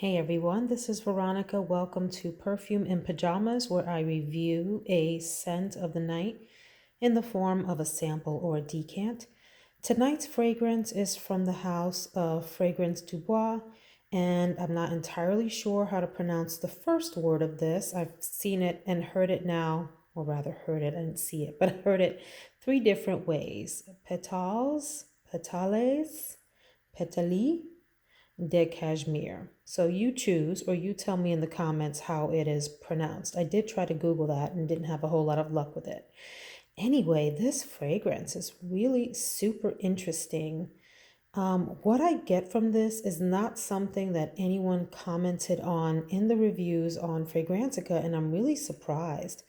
Hey everyone, this is Veronica. Welcome to Perfume in Pajamas, where I review a scent of the night in the form of a sample or a decant. Tonight's fragrance is from the house of Fragrance du Bois, and I'm not entirely sure how to pronounce the first word of this. I've seen it and heard it now, or rather heard it, I didn't see it, but I heard it three different ways. Petales, Petales, Petali, de Cashmere. So you choose, or you tell me in the comments how it is pronounced. I did try to Google that and didn't have a whole lot of luck with it. Anyway, this fragrance is really super interesting. What I get from this is not something that anyone commented on in the reviews on Fragrantica, and I'm really surprised.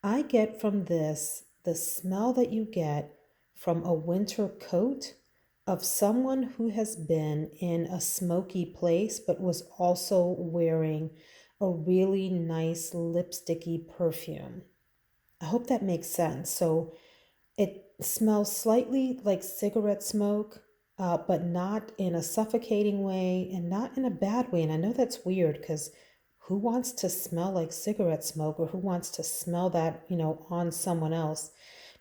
I get from this the smell that you get from a winter coat of someone who has been in a smoky place but was also wearing a really nice lipsticky perfume. I hope that makes sense. So it smells slightly like cigarette smoke, but not in a suffocating way and not in a bad way. And I know that's weird because who wants to smell like cigarette smoke, or who wants to smell that, on someone else?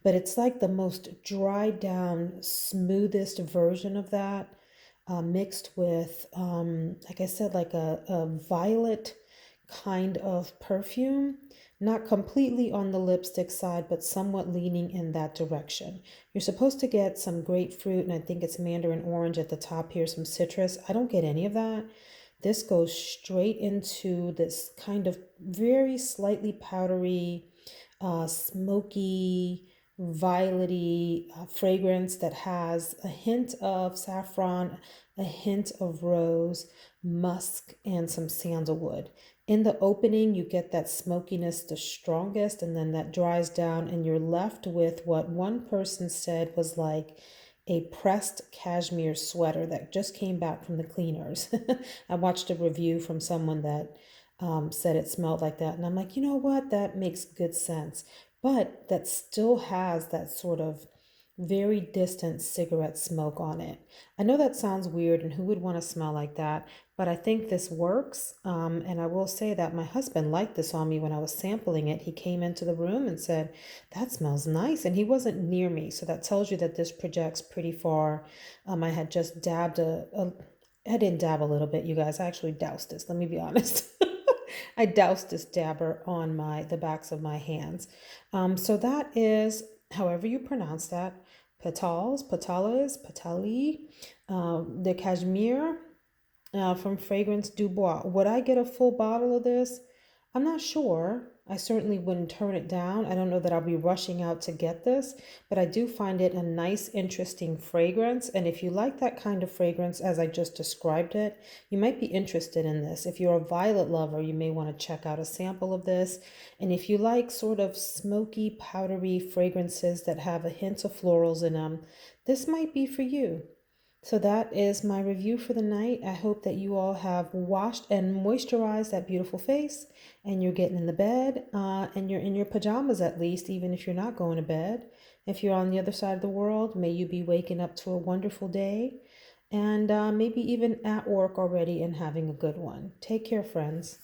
But it's like the most dried down, smoothest version of that, mixed with, like I said, like a violet kind of perfume, not completely on the lipstick side, but somewhat leaning in that direction. You're supposed to get some grapefruit, and I think it's mandarin orange at the top here, some citrus. I don't get any of that. This goes straight into this kind of very slightly powdery, smoky, violety fragrance that has a hint of saffron, a hint of rose, musk, and some sandalwood. In the opening, you get that smokiness the strongest, and then that dries down, and you're left with what one person said was like a pressed cashmere sweater that just came back from the cleaners. I watched a review from someone that said it smelled like that, and I'm like, you know what? That makes good sense. But that still has that sort of very distant cigarette smoke on it. I know that sounds weird, and who would want to smell like that? But I think this works. And I will say that my husband liked this on me when I was sampling it. He came into the room and said, "That smells nice." And he wasn't near me. So that tells you that this projects pretty far. I had just dabbed I didn't dab a little bit, you guys. I actually doused this. Let me be honest. I doused this dabber on the backs of my hands. So that is, however you pronounce that, Petals, Petales, Petali, the Cashmere, from Fragrance du Bois. Would I get a full bottle of this? I'm not sure. I certainly wouldn't turn it down. I don't know that I'll be rushing out to get this, but I do find it a nice, interesting fragrance. And if you like that kind of fragrance, as I just described it, you might be interested in this. If you're a violet lover, you may want to check out a sample of this. And if you like sort of smoky, powdery fragrances that have a hint of florals in them, this might be for you. So that is my review for the night. I hope that you all have washed and moisturized that beautiful face, and you're getting in the bed, and you're in your pajamas at least, even if you're not going to bed. If you're on the other side of the world, may you be waking up to a wonderful day, and maybe even at work already and having a good one. Take care, friends.